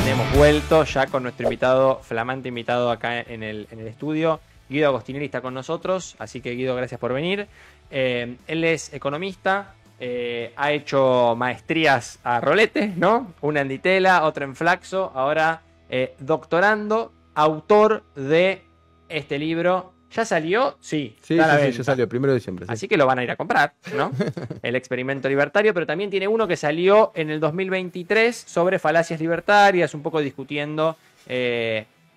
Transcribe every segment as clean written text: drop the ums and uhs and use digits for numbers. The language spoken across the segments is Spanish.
Hemos vuelto ya con nuestro invitado, flamante invitado acá en el estudio. Guido Agostinelli está con nosotros, así que Guido, gracias por venir. Él es economista, ha hecho maestrías a rolete, ¿no? Una en Ditela, otra en Flaxo, ahora doctorando, autor de este libro. ¿Ya salió? Sí, sí, ya salió, 1 de diciembre. Sí. Así que lo van a ir a comprar, ¿no? El experimento libertario, pero también tiene uno que salió en el 2023 sobre falacias libertarias, un poco discutiendo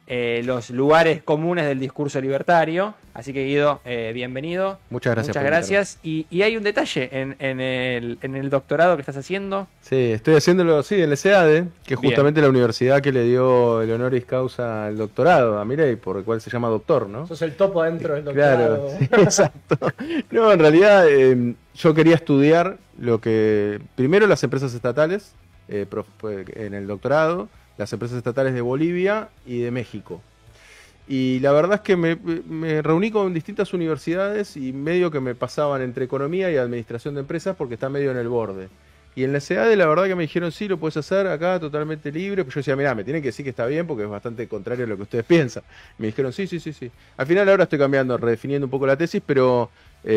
los lugares comunes del discurso libertario. Así que Guido, bienvenido. Muchas gracias. Muchas gracias. Y hay un detalle en el doctorado que estás haciendo. Sí, estoy haciéndolo, sí, en el SEADE, que es justamente la universidad que le dio el honoris causa al doctorado a Milei, por el cual se llama doctor, ¿no? Sos el topo adentro del doctorado. Claro, sí, exacto. No, en realidad yo quería estudiar lo que... Primero las empresas estatales, en el doctorado, las empresas estatales de Bolivia y de México. Y la verdad es que me reuní con distintas universidades y medio que me pasaban entre economía y administración de empresas porque está medio en el borde. Y en la SEADE la verdad que me dijeron, sí, lo puedes hacer acá totalmente libre. Pero yo decía, mirá, me tienen que decir que está bien porque es bastante contrario a lo que ustedes piensan. Me dijeron, sí. Al final ahora estoy cambiando, redefiniendo un poco la tesis, pero... y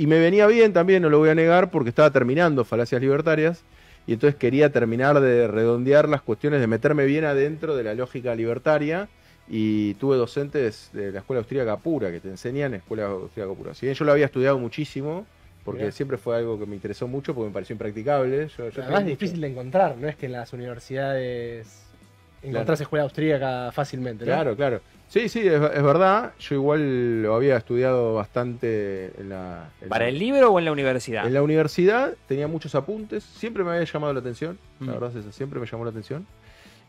me venía bien también, no lo voy a negar, porque estaba terminando Falacias Libertarias. Y entonces quería terminar de redondear las cuestiones, de meterme bien adentro de la lógica libertaria. Y tuve docentes de la Escuela Austríaca Pura que te enseñan Escuela Austríaca Pura. Si bien yo lo había estudiado muchísimo, porque siempre fue algo que me interesó mucho, porque me pareció impracticable. Además es difícil de encontrar, no es que en las universidades encontrás escuela austríaca fácilmente, ¿no? Claro. Sí, es verdad. Yo igual lo había estudiado bastante ¿Para el libro o en la universidad? En la universidad tenía muchos apuntes, siempre me había llamado la atención, la verdad es eso, siempre me llamó la atención.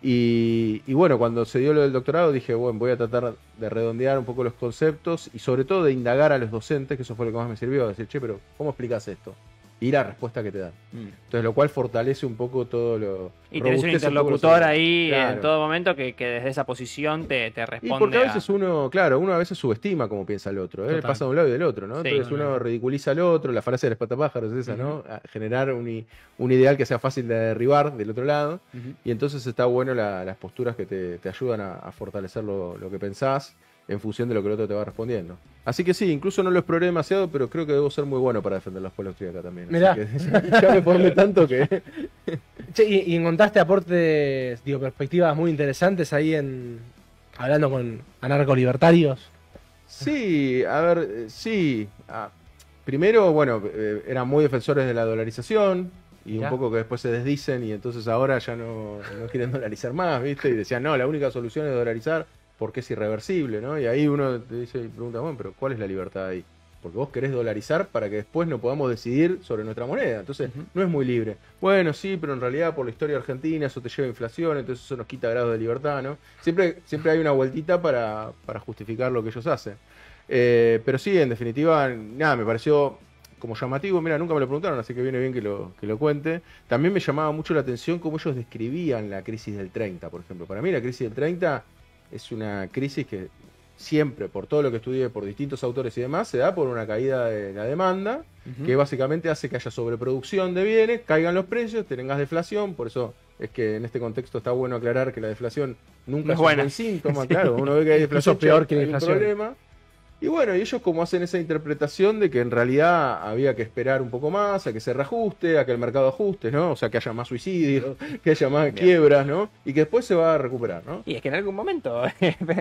Y bueno, cuando se dio lo del doctorado dije, bueno, voy a tratar de redondear un poco los conceptos y sobre todo de indagar a los docentes, que eso fue lo que más me sirvió, decir, che, pero ¿cómo explicás esto? Y la respuesta que te dan. Entonces, lo cual fortalece un poco todo lo... Y tenés un interlocutor ahí en todo momento que desde esa posición te responde. Y porque a veces uno a veces subestima cómo piensa el otro, ¿eh? Pasa de un lado y del otro, ¿no? Entonces uno ridiculiza al otro, la frase del espantapájaros es esa, ¿no? A generar un ideal que sea fácil de derribar del otro lado. Y entonces está bueno las posturas que te ayudan a fortalecer lo que pensás en función de lo que el otro te va respondiendo. Así que sí, incluso no lo exploré demasiado, pero creo que debo ser muy bueno para defender la escuela austríaca también. Mirá. Así que, ya me formé tanto que... Che, y encontraste aportes, perspectivas muy interesantes ahí hablando con anarcolibertarios. Sí, a ver, sí. Primero, bueno, eran muy defensores de la dolarización y un poco que después se desdicen y entonces ahora ya no quieren dolarizar más, ¿viste? Y decían, no, la única solución es dolarizar porque es irreversible, ¿no? Y ahí uno te dice y pregunta, bueno, pero ¿cuál es la libertad ahí? Porque vos querés dolarizar para que después no podamos decidir sobre nuestra moneda. Entonces, no es muy libre. Bueno, sí, pero en realidad por la historia argentina eso te lleva a inflación, entonces eso nos quita grados de libertad, ¿no? Siempre hay una vueltita para justificar lo que ellos hacen. Pero sí, en definitiva, nada, me pareció como llamativo. Mira, nunca me lo preguntaron, así que viene bien que lo cuente. También me llamaba mucho la atención cómo ellos describían la crisis del 30, por ejemplo. Para mí la crisis del 30 es una crisis que siempre, por todo lo que estudié por distintos autores y demás, se da por una caída de la demanda, que básicamente hace que haya sobreproducción de bienes, caigan los precios, tengas deflación. Por eso es que en este contexto está bueno aclarar que la deflación nunca es un buen síntoma. Sí. Claro, uno ve que hay deflación, eso es peor que la inflación. Un problema. Y bueno, y ellos como hacen esa interpretación de que en realidad había que esperar un poco más, a que se reajuste, a que el mercado ajuste, ¿no? O sea, que haya más suicidios, que haya más quiebras, ¿no? Y que después se va a recuperar, ¿no? Y es que en algún momento...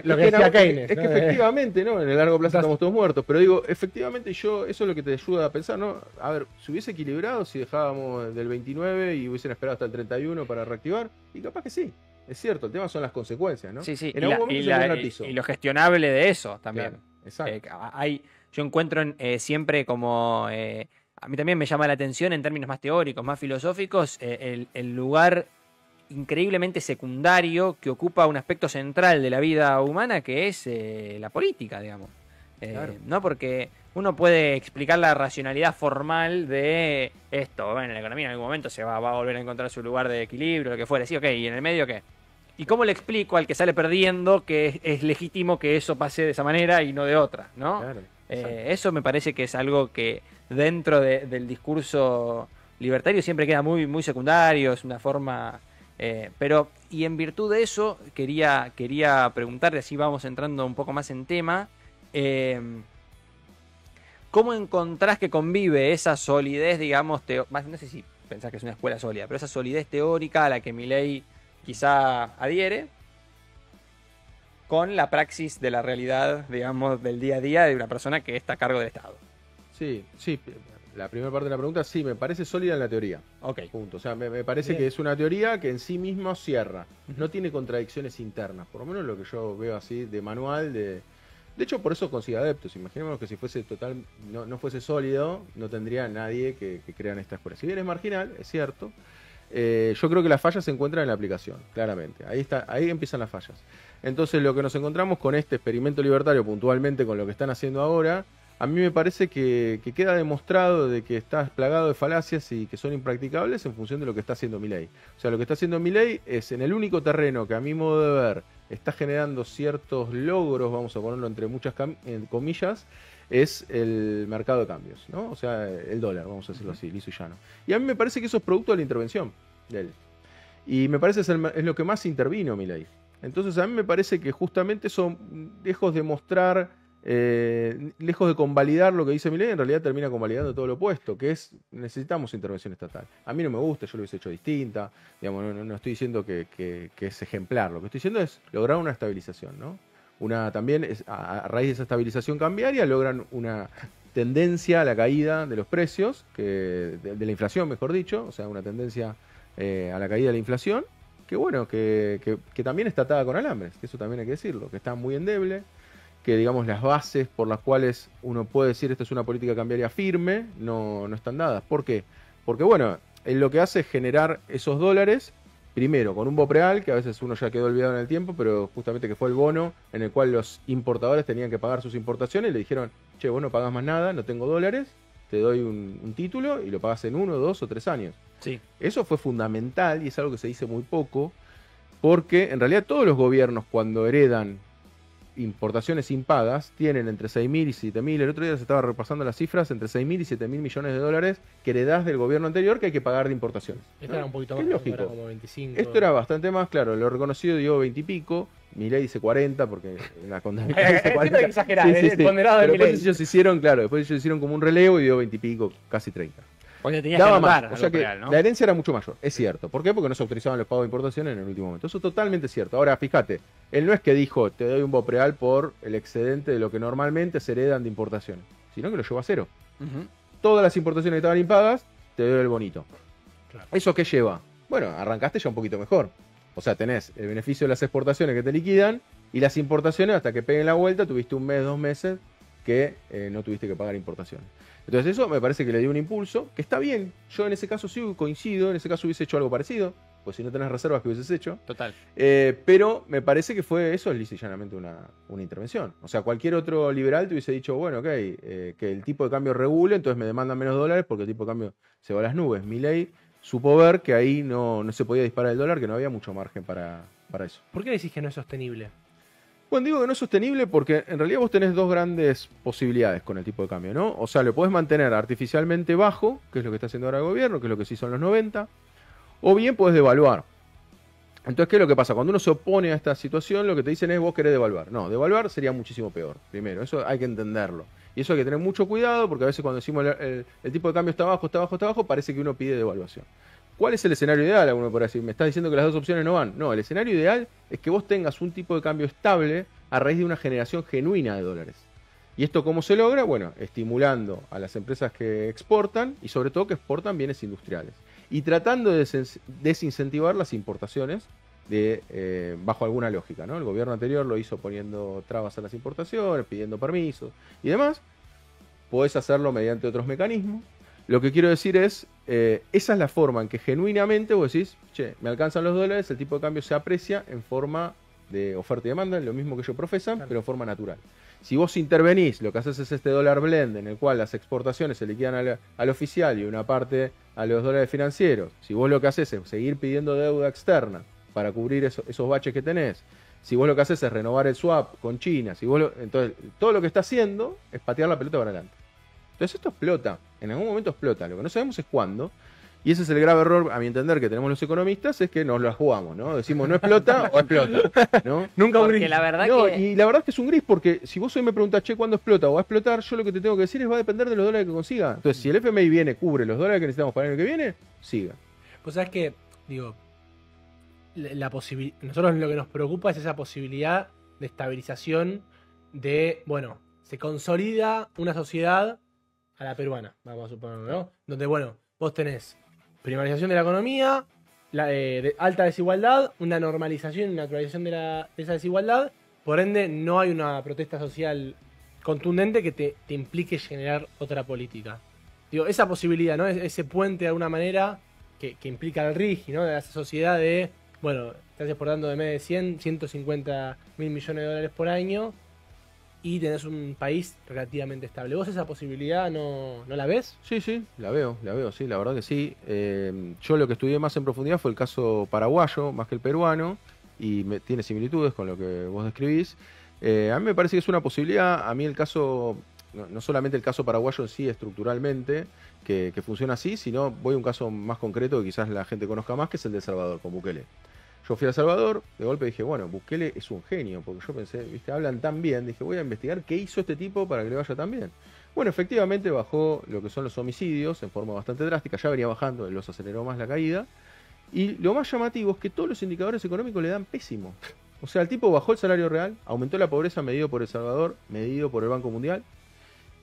lo que decía Keynes, es que efectivamente, ¿no? En el largo plazo estamos todos muertos. Pero digo, efectivamente, eso es lo que te ayuda a pensar, ¿no? A ver, se hubiese equilibrado si dejábamos del 29 y hubiesen esperado hasta el 31 para reactivar, y capaz que sí. Es cierto, el tema son las consecuencias, ¿no? Sí. En algún momento y lo gestionable de eso también. Claro. Exacto. Yo encuentro siempre como... a mí también me llama la atención en términos más teóricos, más filosóficos, el lugar increíblemente secundario que ocupa un aspecto central de la vida humana, que es la política, digamos. Claro. ¿No? Porque uno puede explicar la racionalidad formal de esto. Bueno, en la economía en algún momento se va a volver a encontrar su lugar de equilibrio, lo que fuera. Sí, ok, ¿y en el medio qué? ¿Y cómo le explico al que sale perdiendo que es legítimo que eso pase de esa manera y no de otra, ¿no? Claro, eso me parece que es algo que dentro del discurso libertario siempre queda muy, muy secundario, es una forma Pero, y en virtud de eso, quería preguntarle, así vamos entrando un poco más en tema, ¿cómo encontrás que convive esa solidez, digamos, no sé si pensás que es una escuela sólida, pero esa solidez teórica a la que Milei quizá adhiere, con la praxis de la realidad, digamos, del día a día de una persona que está a cargo del Estado? Sí, la primera parte de la pregunta, sí, me parece sólida en la teoría. Ok. Punto. O sea, me parece que es una teoría que en sí misma cierra. No tiene contradicciones internas, por lo menos lo que yo veo así de manual. De hecho, por eso consigue adeptos. Imaginémonos que si fuese no fuese sólido, no tendría nadie que crea en esta escuela. Si bien es marginal, es cierto. Yo creo que las fallas se encuentran en la aplicación, claramente. Ahí empiezan las fallas. Entonces, lo que nos encontramos con este experimento libertario, puntualmente con lo que están haciendo ahora, a mí me parece que queda demostrado de que está plagado de falacias y que son impracticables en función de lo que está haciendo Milei. O sea, lo que está haciendo Milei es en el único terreno que a mi modo de ver está generando ciertos logros, vamos a ponerlo entre muchas comillas, es el mercado de cambios, ¿no? O sea, el dólar, vamos a decirlo así, liso y llano. Y a mí me parece que eso es producto de la intervención de él. Y me parece es lo que más intervino Milei. Entonces a mí me parece que justamente eso, lejos de mostrar, lejos de convalidar lo que dice Milei, en realidad termina convalidando todo lo opuesto, que es, necesitamos intervención estatal. A mí no me gusta, yo lo hubiese hecho distinta, digamos, no estoy diciendo que es ejemplar, lo que estoy diciendo es lograr una estabilización, ¿no? También a raíz de esa estabilización cambiaria logran una tendencia a la caída de los precios, de la inflación, mejor dicho, o sea, una tendencia a la caída de la inflación, que bueno, que también está atada con alambres, que eso también hay que decirlo, que está muy endeble, que digamos las bases por las cuales uno puede decir esto es una política cambiaria firme, no están dadas. ¿Por qué? Porque bueno, lo que hace es generar esos dólares, primero con un BOPREAL, que a veces uno ya quedó olvidado en el tiempo, pero justamente que fue el bono en el cual los importadores tenían que pagar sus importaciones y le dijeron, che, vos no pagás más nada, no tengo dólares, te doy un título y lo pagás en 1, 2 o 3 años. Sí. Eso fue fundamental y es algo que se dice muy poco, porque en realidad todos los gobiernos cuando heredan importaciones impagas tienen entre 6.000 y 7.000, el otro día se estaba repasando las cifras, entre 6.000 y 7.000 millones de dólares que heredás del gobierno anterior que hay que pagar de importaciones. Esto era un poquito más, más, lógico. Era como 25. Esto era bastante más, claro, lo reconocido dio 20 y pico, Milei dice 40 porque la contaminación dice 40. Exagerar, el ponderado de Milei. Milei. Después ellos hicieron como un relevo y dio 20 y pico, casi 30. Porque tenías Daba que más, anotar o sea que real, ¿no? la herencia era mucho mayor, es cierto. ¿Por qué? Porque no se autorizaban los pagos de importación en el último momento. Eso es totalmente cierto. Ahora, fíjate, él no es que dijo, te doy un BOPREAL por el excedente de lo que normalmente se heredan de importaciones, sino que lo llevó a cero. Todas las importaciones que estaban impagas, te doy el bonito. Claro. ¿Eso qué lleva? Bueno, arrancaste ya un poquito mejor. O sea, tenés el beneficio de las exportaciones que te liquidan y las importaciones, hasta que peguen la vuelta, tuviste 1 mes, 2 meses que no tuviste que pagar importaciones. Entonces eso me parece que le dio un impulso, que está bien. Yo en ese caso sí coincido, en ese caso hubiese hecho algo parecido, pues si no tenés reservas, ¿qué hubieses hecho? Total. Pero me parece que fue eso, lisa y llanamente una intervención. O sea, cualquier otro liberal te hubiese dicho, bueno, ok, que el tipo de cambio regule, entonces me demandan menos dólares porque el tipo de cambio se va a las nubes. Milei supo ver que ahí no se podía disparar el dólar, que no había mucho margen para eso. ¿Por qué decís que no es sostenible? Bueno, digo que no es sostenible porque en realidad vos tenés dos grandes posibilidades con el tipo de cambio, ¿no? O sea, lo podés mantener artificialmente bajo, que es lo que está haciendo ahora el gobierno, que es lo que se hizo en los 90, o bien podés devaluar. Entonces, ¿qué es lo que pasa? Cuando uno se opone a esta situación, lo que te dicen es vos querés devaluar. No, devaluar sería muchísimo peor, primero, eso hay que entenderlo. Y eso hay que tener mucho cuidado porque a veces cuando decimos el tipo de cambio está bajo, está bajo, está bajo, parece que uno pide devaluación. ¿Cuál es el escenario ideal? Alguno podrá decir, me estás diciendo que las dos opciones no van. No, el escenario ideal es que vos tengas un tipo de cambio estable a raíz de una generación genuina de dólares. ¿Y esto cómo se logra? Bueno, estimulando a las empresas que exportan y sobre todo que exportan bienes industriales. Y tratando de desincentivar las importaciones bajo alguna lógica, ¿no? El gobierno anterior lo hizo poniendo trabas a las importaciones, pidiendo permisos y demás. Podés hacerlo mediante otros mecanismos. Lo que quiero decir es, esa es la forma en que genuinamente vos decís, che, me alcanzan los dólares, el tipo de cambio se aprecia en forma de oferta y demanda, lo mismo que ellos profesan, claro, pero en forma natural. Si vos intervenís, lo que haces es este dólar blend en el cual las exportaciones se liquidan al oficial y una parte a los dólares financieros. Si vos lo que haces es seguir pidiendo deuda externa para cubrir esos baches que tenés, si vos lo que haces es renovar el swap con China, entonces todo lo que está haciendo es patear la pelota para adelante. Entonces esto explota, en algún momento explota, lo que no sabemos es cuándo, Y ese es el grave error, a mi entender, que tenemos los economistas, es que nos la jugamos, ¿no? Decimos no explota o explota, ¿no? Nunca un Porque gris. la verdad No, que... y la verdad es que es un gris, porque si vos hoy me preguntás, che, ¿cuándo explota o va a explotar? Yo lo que te tengo que decir es va a depender de los dólares que consiga. Entonces, si el FMI viene, cubre los dólares que necesitamos para el año que viene, siga. Pues sabes que, digo, nosotros lo que nos preocupa es esa posibilidad de estabilización de, bueno, se consolida una sociedad a la peruana, vamos a suponerlo, ¿no? Donde, bueno, vos tenés primarización de la economía, alta desigualdad, una normalización y naturalización de esa desigualdad, por ende no hay una protesta social contundente que te implique generar otra política. Digo, esa posibilidad, ¿no? Ese puente de alguna manera que implica el RIGI, ¿no? De esa sociedad de, bueno, estás exportando de medio de 150 mil millones de dólares por año y tenés un país relativamente estable. ¿Vos esa posibilidad no la ves? Sí, la veo, sí, la verdad que sí. Yo lo que estudié más en profundidad fue el caso paraguayo, más que el peruano, y tiene similitudes con lo que vos describís. A mí me parece que es una posibilidad. A mí el caso, no solamente el caso paraguayo en sí estructuralmente, que funciona así, sino voy a un caso más concreto que quizás la gente conozca más, que es el de El Salvador, con Bukele. Yo fui a El Salvador, de golpe dije, bueno, Bukele es un genio, porque yo pensé, viste, hablan tan bien, dije, voy a investigar qué hizo este tipo para que le vaya tan bien. Bueno, efectivamente bajó lo que son los homicidios en forma bastante drástica, ya venía bajando, los aceleró más la caída, y lo más llamativo es que todos los indicadores económicos le dan pésimo. O sea, el tipo bajó el salario real, aumentó la pobreza medido por El Salvador, medido por el Banco Mundial,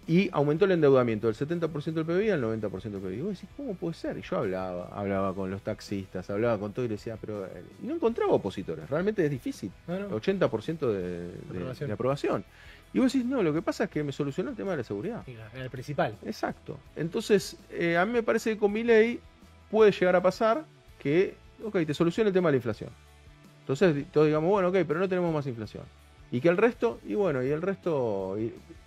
y aumentó el endeudamiento del 70% del PBI al 90% del PBI. Y vos decís, ¿cómo puede ser? Y yo hablaba con los taxistas, hablaba con todo y decía, pero no encontraba opositores, realmente es difícil. No. 80% de aprobación. Y vos decís, no, lo que pasa es que me solucionó el tema de la seguridad. El principal. Exacto. Entonces, a mí me parece que con Milei puede llegar a pasar que, ok, te soluciona el tema de la inflación. Entonces, todos digamos, bueno, ok, pero no tenemos más inflación. Y que el resto, y el resto,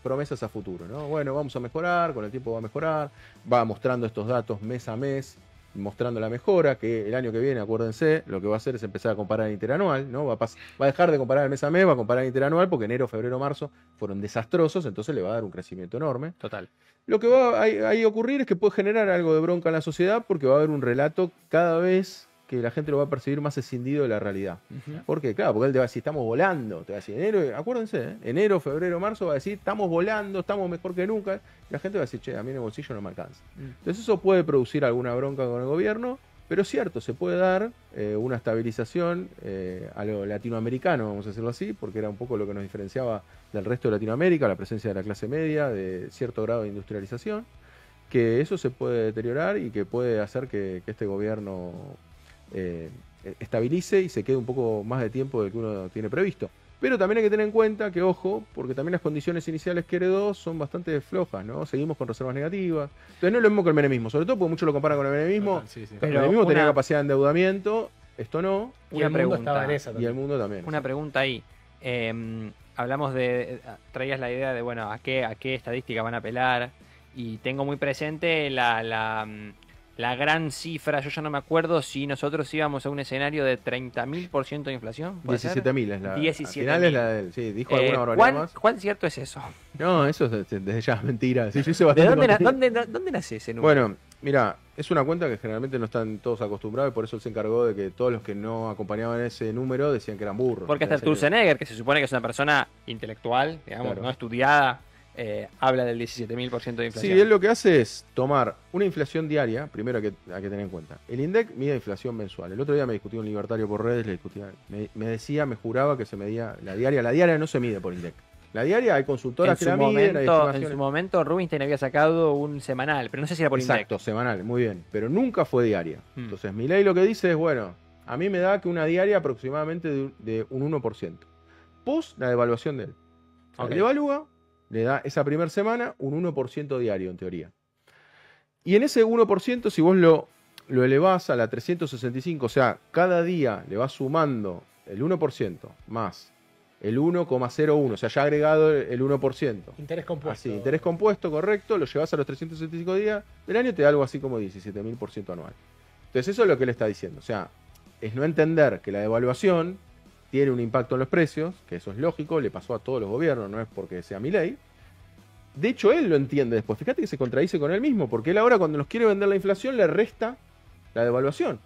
promesas a futuro, ¿no? Bueno, vamos a mejorar, con el tiempo va a mejorar, va mostrando estos datos mes a mes, mostrando la mejora, que el año que viene, acuérdense, lo que va a hacer es empezar a comparar interanual, ¿no? Va a dejar de comparar mes a mes, va a comparar interanual, porque enero, febrero, marzo fueron desastrosos, entonces le va a dar un crecimiento enorme. Total. Lo que va a ocurrir es que puede generar algo de bronca en la sociedad, porque va a haber un relato cada vez que la gente lo va a percibir más escindido de la realidad. Porque, claro, porque él te va a decir, estamos volando. Te va a decir, acuérdense, enero, febrero, marzo, va a decir, estamos volando, estamos mejor que nunca. Y la gente va a decir, che, a mí en el bolsillo no me alcanza. Entonces eso puede producir alguna bronca con el gobierno, pero es cierto, se puede dar una estabilización a lo latinoamericano, vamos a decirlo así, porque era un poco lo que nos diferenciaba del resto de Latinoamérica, la presencia de la clase media, de cierto grado de industrialización, que eso se puede deteriorar y que puede hacer que este gobierno estabilice y se quede un poco más de tiempo del que uno tiene previsto. Pero también hay que tener en cuenta que, ojo, porque también las condiciones iniciales que heredó son bastante flojas, ¿no? Seguimos con reservas negativas. Entonces no es lo mismo que el menemismo, sobre todo porque muchos lo comparan con el menemismo. Sí. El menemismo tenía capacidad de endeudamiento, esto no. Una pregunta. Y el mundo también. Una pregunta ahí. Hablamos traías la idea de, bueno, a qué estadística van a apelar, y tengo muy presente la gran cifra. Yo ya no me acuerdo si nosotros íbamos a un escenario de 30.000% de inflación. 17.000 es la. 17.000. Al final es la del. Sí, dijo alguna barbaridad más. ¿Cuán cierto es eso? No, eso es desde ya mentira. Sí, yo hice bastante. ¿Dónde nace ese número? Bueno, mira, es una cuenta que generalmente no están todos acostumbrados y por eso él se encargó de que todos los que no acompañaban ese número decían que eran burros. Porque hasta Sturzenegger, que se supone que es una persona intelectual, digamos, claro, no estudiada, habla del 17.000% de inflación. Sí, él lo que hace es tomar una inflación diaria, primero hay que tener en cuenta. El INDEC mide inflación mensual. El otro día me discutía un libertario por redes, me juraba que se medía la diaria. La diaria no se mide por INDEC. La diaria hay consultoras que la miden. En su momento Rubinstein había sacado un semanal, pero no sé si era por INDEC. Exacto, semanal, muy bien. Pero nunca fue diaria. Entonces Milei lo que dice es, bueno, a mí me da que una diaria aproximadamente de un 1%. Post la devaluación de él. Okay. Él evalúa, le da esa primera semana un 1% diario, en teoría. Y en ese 1%, si vos lo elevás a la 365, o sea, cada día le vas sumando el 1% más el 1,01, o sea, ya agregado el 1%. Interés compuesto. Así, interés compuesto, correcto, lo llevas a los 365 días del año, te da algo así como 17.000% anual. Entonces eso es lo que él está diciendo. O sea, es no entender que la devaluación tiene un impacto en los precios, que eso es lógico, le pasó a todos los gobiernos, no es porque sea Milei. De hecho, él lo entiende después. Fíjate que se contradice con él mismo, porque él ahora cuando nos quiere vender la inflación le resta la devaluación.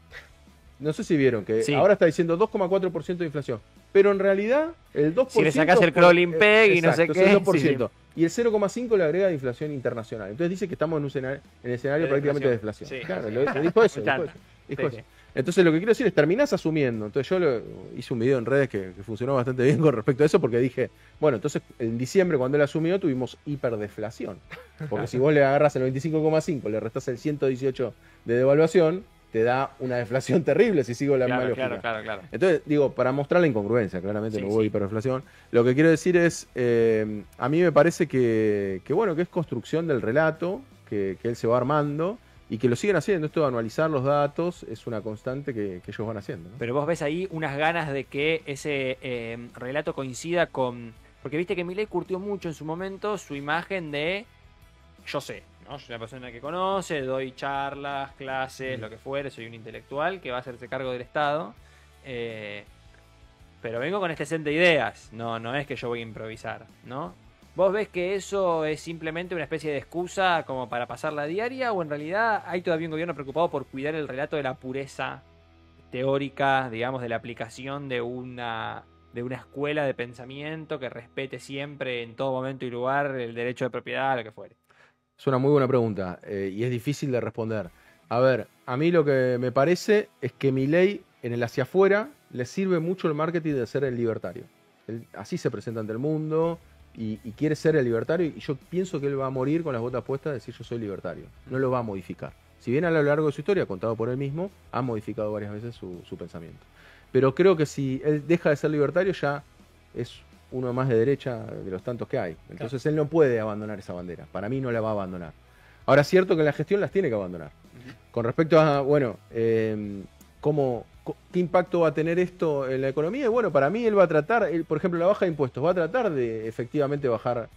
No sé si vieron que Sí. ahora está diciendo 2,4% de inflación. Pero en realidad, el 2%. Si le sacás el crawling peg y no sé exacto, qué, es el 2%. sí. Y el 0,5% le agrega de inflación internacional. Entonces dice que estamos en un escenario, en el escenario De prácticamente de deflación. deflación. Sí. Claro, le dijo eso. Me dijo encanta. eso, dijo Sí, eso. sí. Entonces lo que quiero decir es, terminás asumiendo. Entonces yo hice un video en redes que funcionó bastante bien con respecto a eso, porque dije, bueno, entonces en diciembre cuando él asumió tuvimos hiperdeflación. Porque si vos le agarras el 25,5, le restás el 118 de devaluación, te da una deflación terrible si sigo la misma lógica. Claro. Entonces, digo, para mostrar la incongruencia, claramente Sí, no hubo sí. hiperinflación. Lo que quiero decir es, a mí me parece que bueno, que es construcción del relato, que él se va armando y que lo siguen haciendo. Esto de anualizar los datos es una constante que ellos van haciendo, ¿no? Pero vos ves ahí unas ganas de que ese relato coincida con... Porque viste que Milei curtió mucho en su momento su imagen de... Yo sé, ¿no? Soy una persona que conoce, doy charlas, clases, lo que fuere, soy un intelectual que va a hacerse cargo del Estado. Pero vengo con este set de ideas, no es que yo voy a improvisar, ¿no? ¿Vos ves que eso es simplemente una especie de excusa como para pasar la diaria o en realidad hay todavía un gobierno preocupado por cuidar el relato de la pureza teórica, digamos, de la aplicación de una escuela de pensamiento que respete siempre en todo momento y lugar el derecho de propiedad, lo que fuere? Es una muy buena pregunta y es difícil de responder. A ver, a mí lo que me parece es que Milei en el hacia afuera le sirve mucho el marketing de ser el libertario. Él así se presenta ante el mundo y quiere ser el libertario y yo pienso que él va a morir con las botas puestas de decir yo soy libertario. No lo va a modificar. Si bien a lo largo de su historia, contado por él mismo, ha modificado varias veces su pensamiento. Pero creo que si él deja de ser libertario ya es uno más de derecha de los tantos que hay. Entonces él no puede abandonar esa bandera. Para mí no la va a abandonar. Ahora es cierto que en la gestión las tiene que abandonar. Con respecto a, bueno, ¿qué impacto va a tener esto en la economía? Y bueno, para mí él va a tratar, por ejemplo, la baja de impuestos, va a tratar de efectivamente bajar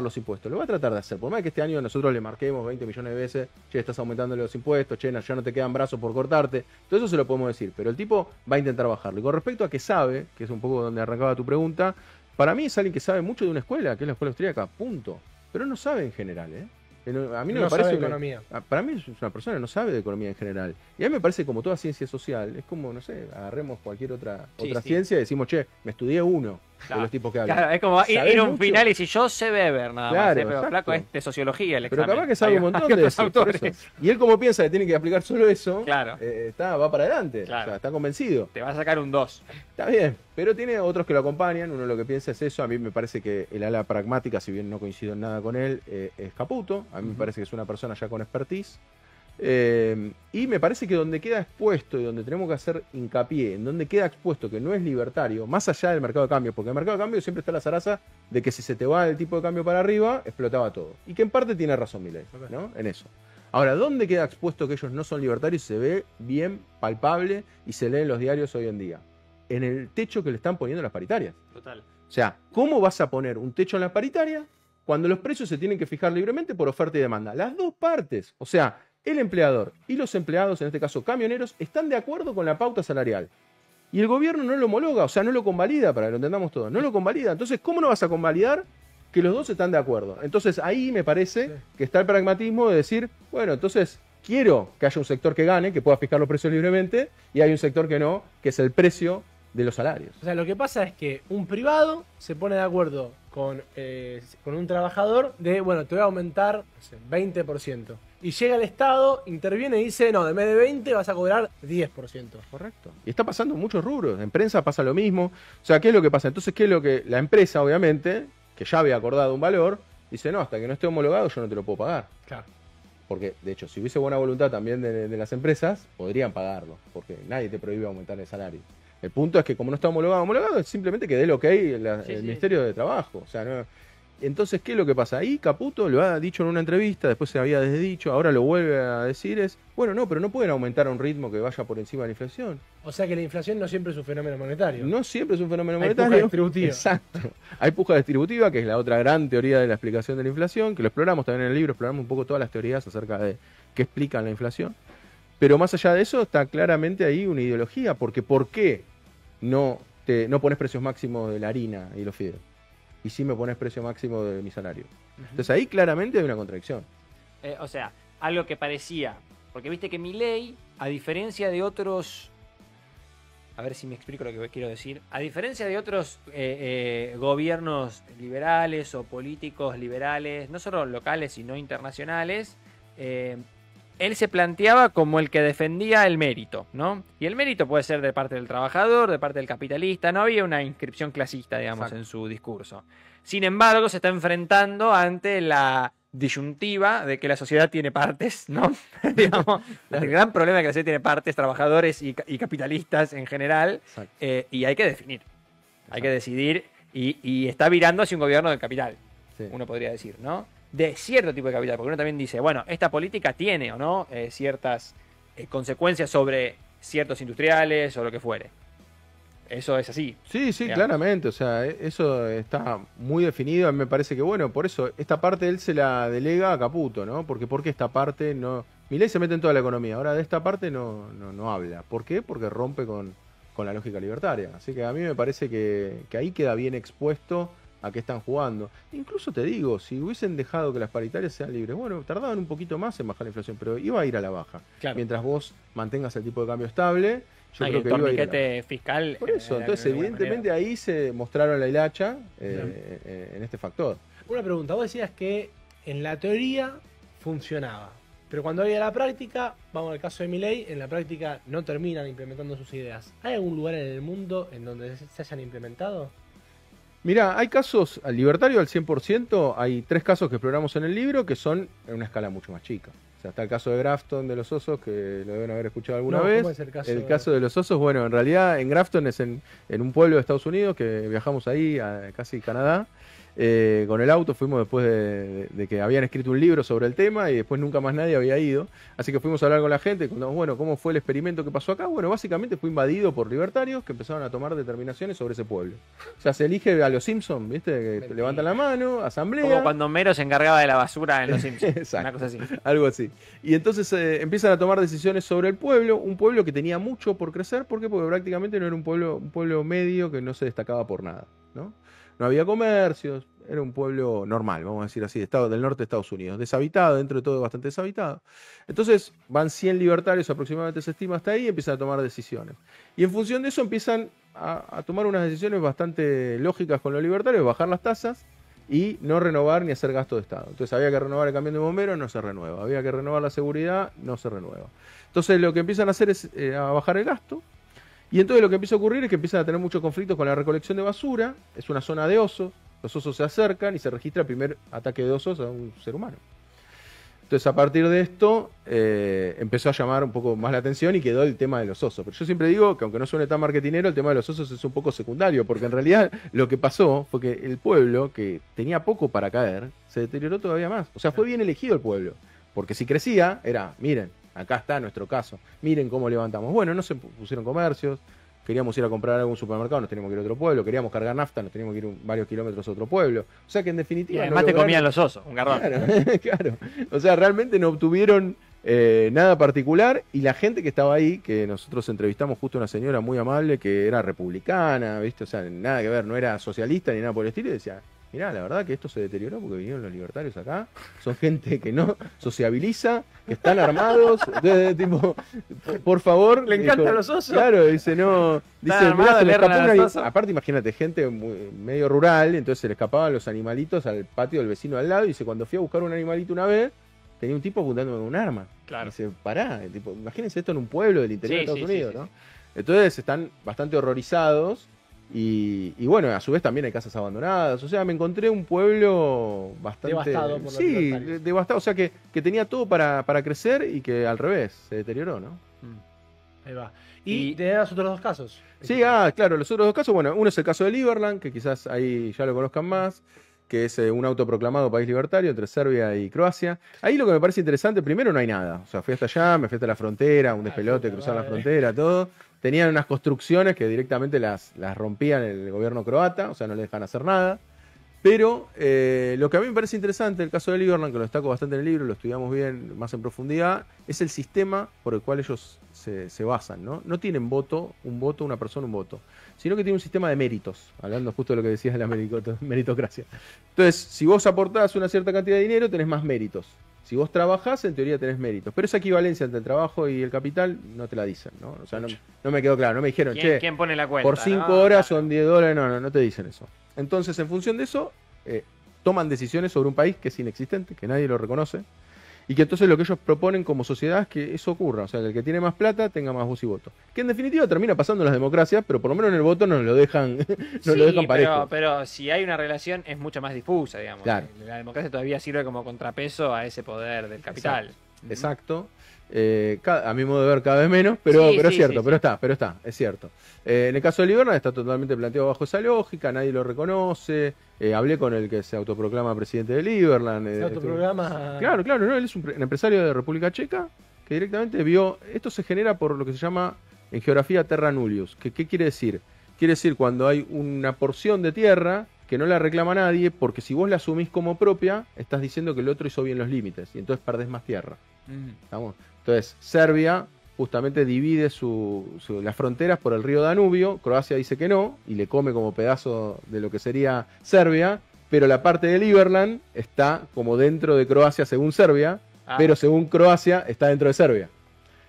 los impuestos. Lo va a tratar de hacer. Por más que este año nosotros le marquemos 20 millones de veces, che, estás aumentando los impuestos, che, ya no te quedan brazos por cortarte. Todo eso se lo podemos decir, pero el tipo va a intentar bajarlo. Y con respecto a que sabe, que es un poco donde arrancaba tu pregunta, para mí es alguien que sabe mucho de una escuela, que es la escuela austríaca, punto. Pero no sabe en general, ¿eh? A mí no me No parece sabe de economía. Para mí es una persona que no sabe de economía en general. Y a mí me parece que como toda ciencia social, es como, no sé, agarremos cualquier otra Sí. ciencia y decimos, che, me estudié uno Claro. de los tipos que hablan. Claro, es como ir ¿Sabés a un mucho? final y si yo sé Weber nada más, Claro, pero exacto. flaco es de sociología el Pero examen. capaz que sabe un montón Hay de otros eso, por autores. eso. Y él como piensa que tiene que aplicar solo eso, Claro. va para adelante. Claro. O sea, está convencido. Te va a sacar un 2. Está bien, pero tiene otros que lo acompañan. Uno lo que piensa es eso. A mí me parece que el ala pragmática, si bien no coincido en nada con él, es Caputo. A mí me parece que es una persona ya con expertise. Y me parece que donde queda expuesto y donde tenemos que hacer hincapié, en donde queda expuesto que no es libertario, más allá del mercado de cambio, porque el mercado de cambio siempre está la zaraza de que si se te va el tipo de cambio para arriba, explotaba todo. Y que en parte tiene razón Milei, ¿no? En eso. Ahora, ¿dónde queda expuesto que ellos no son libertarios? Se ve bien palpable y se lee en los diarios hoy en día. En el techo que le están poniendo las paritarias. Total. O sea, ¿cómo vas a poner un techo en las paritarias cuando los precios se tienen que fijar libremente por oferta y demanda? Las dos partes. O sea, el empleador y los empleados, en este caso camioneros, están de acuerdo con la pauta salarial. Y el gobierno no lo homologa, o sea, no lo convalida, para que lo entendamos todos. No lo convalida. Entonces, ¿cómo no vas a convalidar que los dos están de acuerdo? Entonces, ahí me parece que está el pragmatismo de decir, bueno, entonces quiero que haya un sector que gane, que pueda fijar los precios libremente, y hay un sector que no, que es el precio de los salarios. O sea, lo que pasa es que un privado se pone de acuerdo con un trabajador de, bueno, te voy a aumentar, no sé, 20%. Y llega el Estado, interviene y dice, no, en vez de 20 vas a cobrar 10%. Correcto. Y está pasando en muchos rubros. En prensa pasa lo mismo. O sea, ¿qué es lo que pasa? Entonces, ¿qué es lo que la empresa, obviamente, que ya había acordado un valor, dice, no, hasta que no esté homologado yo no te lo puedo pagar? Claro. Porque, de hecho, si hubiese buena voluntad también de las empresas, podrían pagarlo, porque nadie te prohíbe aumentar el salario. El punto es que como no está homologado es simplemente que dé el ok el Ministerio de Trabajo. O sea, no. Entonces, ¿qué es lo que pasa? Ahí Caputo lo ha dicho en una entrevista, después se había desdicho, ahora lo vuelve a decir, es, bueno, no, pero no pueden aumentar a un ritmo que vaya por encima de la inflación. O sea que la inflación no siempre es un fenómeno monetario. No siempre es un fenómeno Hay monetario. puja distributiva. Exacto. Hay puja distributiva, que es la otra gran teoría de la explicación de la inflación, que lo exploramos también en el libro, exploramos un poco todas las teorías acerca de qué explican la inflación. Pero más allá de eso, está claramente ahí una ideología, porque ¿por qué no pones precios máximos de la harina y los fideos? Y sí me pones precio máximo de mi salario. Entonces ahí claramente hay una contradicción. O sea, algo que parecía Porque viste que Milei, a diferencia de otros... A ver si me explico lo que quiero decir. A diferencia de otros gobiernos liberales o políticos liberales, no solo locales sino internacionales, él se planteaba como el que defendía el mérito, ¿no? Y el mérito puede ser de parte del trabajador, de parte del capitalista. No había una inscripción clasista, digamos, Exacto. en su discurso. Sin embargo, se está enfrentando ante la disyuntiva de que la sociedad tiene partes, ¿no? Digamos, el gran problema es que la sociedad tiene partes, trabajadores y capitalistas en general, Exacto. y hay que definir, hay que decidir, y está virando hacia un gobierno del capital, Sí. uno podría decir, ¿no? De cierto tipo de capital, porque uno también dice, bueno, esta política tiene o no ciertas consecuencias sobre ciertos industriales o lo que fuere. Eso es así. Sí, sí, Digamos. claramente, o sea, eso está muy definido, a mí me parece que bueno, por eso esta parte él se la delega a Caputo, ¿no? Porque esta parte no... Milei se mete en toda la economía, ahora de esta parte no habla. ¿Por qué? Porque rompe con la lógica libertaria. Así que a mí me parece que ahí queda bien expuesto a qué están jugando. Incluso te digo, si hubiesen dejado que las paritarias sean libres, bueno, tardaban un poquito más en bajar la inflación, pero iba a ir a la baja. Claro. Mientras vos mantengas el tipo de cambio estable, yo Hay creo el que iba a ir a la baja. torniquete fiscal. Por eso, entonces evidentemente ahí se mostraron la hilacha en este factor. Una pregunta, vos decías que en la teoría funcionaba, pero cuando había la práctica, vamos al caso de Milei, en la práctica no terminan implementando sus ideas. ¿Hay algún lugar en el mundo en donde se hayan implementado? Mirá, hay casos, al libertario al 100%, hay 3 casos que exploramos en el libro que son en una escala mucho más chica. O sea, está el caso de Grafton de los osos, que lo deben haber escuchado alguna No, vez. ¿cómo es el caso de los osos, bueno, en realidad en Grafton es en un pueblo de Estados Unidos, que viajamos ahí, a casi Canadá. Con el auto fuimos después de que habían escrito un libro sobre el tema y después nunca más nadie había ido. Así que fuimos a hablar con la gente, contamos, bueno, ¿cómo fue el experimento que pasó acá? Bueno, básicamente fue invadido por libertarios que empezaron a tomar determinaciones sobre ese pueblo. O sea, se elige a los Simpsons, ¿viste? Que Mentira. levantan la mano, asamblea. Como cuando Homero se encargaba de la basura en Los Simpsons. Exacto. Una cosa así. Algo así. Y entonces empiezan a tomar decisiones sobre el pueblo, un pueblo que tenía mucho por crecer, ¿por qué? Porque prácticamente no era un pueblo medio que no se destacaba por nada, ¿no? No había comercios, era un pueblo normal, vamos a decir así, del norte de Estados Unidos, deshabitado, dentro de todo bastante deshabitado. Entonces van 100 libertarios aproximadamente, se estima hasta ahí, y empiezan a tomar decisiones. Y en función de eso empiezan a tomar unas decisiones bastante lógicas con los libertarios, bajar las tasas y no renovar ni hacer gasto de Estado. Entonces había que renovar el camión de bomberos, no se renueva. Había que renovar la seguridad, no se renueva. Entonces lo que empiezan a hacer es a bajar el gasto. Y entonces lo que empieza a ocurrir es que empiezan a tener muchos conflictos con la recolección de basura. Es una zona de osos. Los osos se acercan y se registra el primer ataque de osos a un ser humano. Entonces a partir de esto empezó a llamar un poco más la atención y quedó el tema de los osos. Pero yo siempre digo que aunque no suene tan marketinero, el tema de los osos es un poco secundario, porque en realidad lo que pasó fue que el pueblo, que tenía poco para caer, se deterioró todavía más. O sea, fue bien elegido el pueblo. Porque si crecía, era, miren, acá está nuestro caso, miren cómo levantamos. Bueno, no se pusieron comercios, queríamos ir a comprar algún supermercado, nos teníamos que ir a otro pueblo, queríamos cargar nafta, nos teníamos que ir varios kilómetros a otro pueblo. O sea que en Y definitiva... además te comían los osos, un garrón. Claro, claro. O sea, realmente no obtuvieron nada particular y la gente que estaba ahí, que nosotros entrevistamos justo a una señora muy amable que era republicana, ¿viste? O sea, nada que ver, no era socialista ni nada por el estilo, y decía, mirá, la verdad que esto se deterioró porque vinieron los libertarios acá, son gente que no sociabiliza, que están armados, entonces, tipo, por favor... ¿Le encantan dijo, los osos? Claro, dice, no... Dice, Están mirá, armados, se le le erran escapó a los una... osos. Aparte, imagínate, gente medio rural, entonces se le escapaban los animalitos al patio del vecino al lado, y dice, cuando fui a buscar un animalito una vez, tenía un tipo apuntándome con un arma. Claro. Y dice, pará, tipo, imagínense esto en un pueblo del interior Sí, de Estados sí, Unidos, sí, ¿no? sí. Entonces están bastante horrorizados y bueno, a su vez también hay casas abandonadas. O sea, me encontré un pueblo bastante... Devastado por los Sí, libertarios. devastado. O sea, que tenía todo para crecer y que al revés, se deterioró, ¿no? Ahí va. Y Y- te das otros dos casos. Sí, claro, los otros dos casos, bueno, uno es el caso de Liberland, que quizás ahí ya lo conozcan más, que es un autoproclamado país libertario entre Serbia y Croacia. Ahí lo que me parece interesante, primero no hay nada. O sea, fui hasta allá, me fui hasta la frontera, un despelote, puta cruzar la madre. frontera, todo. Tenían unas construcciones que directamente las rompían el gobierno croata, o sea, no le dejan hacer nada. Pero lo que a mí me parece interesante, el caso de Liberland, que lo destaco bastante en el libro, lo estudiamos bien, más en profundidad, es el sistema por el cual ellos se basan, ¿no? No tienen voto, una persona, un voto, sino que tienen un sistema de méritos, hablando justo de lo que decías de la meritocracia. Entonces, si vos aportás una cierta cantidad de dinero, tenés más méritos. Si vos trabajás, en teoría tenés méritos. Pero esa equivalencia entre el trabajo y el capital no te la dicen, ¿no? O sea, no me quedó claro. No me dijeron, ¿Quién pone la cuenta? por 5 horas son $10. No te dicen eso. Entonces, en función de eso, toman decisiones sobre un país que es inexistente, que nadie lo reconoce. Y que entonces lo que ellos proponen como sociedad es que eso ocurra. O sea, que el que tiene más plata tenga más voz y voto. Que en definitiva termina pasando en las democracias, pero por lo menos en el voto nos lo dejan, lo dejan parejo. Pero si hay una relación es mucho más difusa, digamos. Claro. La democracia todavía sirve como contrapeso a ese poder del capital. Exacto. A mi modo de ver cada vez menos, pero es cierto, pero está, es cierto. En el caso de Lieberman está totalmente planteado bajo esa lógica, nadie lo reconoce. Hablé con el que se autoproclama presidente de Lieberland. ¿Se autoprograma? Claro, no, él es un empresario de República Checa que directamente vio, esto se genera por lo que se llama en geografía terra nullius. ¿Qué quiere decir? Quiere decir cuando hay una porción de tierra que no la reclama nadie, porque si vos la asumís como propia, estás diciendo que el otro hizo bien los límites, y entonces perdés más tierra. ¿Estamos? Entonces, Serbia justamente divide las fronteras por el río Danubio, Croacia dice que no, y le come como pedazo de lo que sería Serbia, pero la parte de Lieberland está como dentro de Croacia según Serbia, pero según Croacia está dentro de Serbia.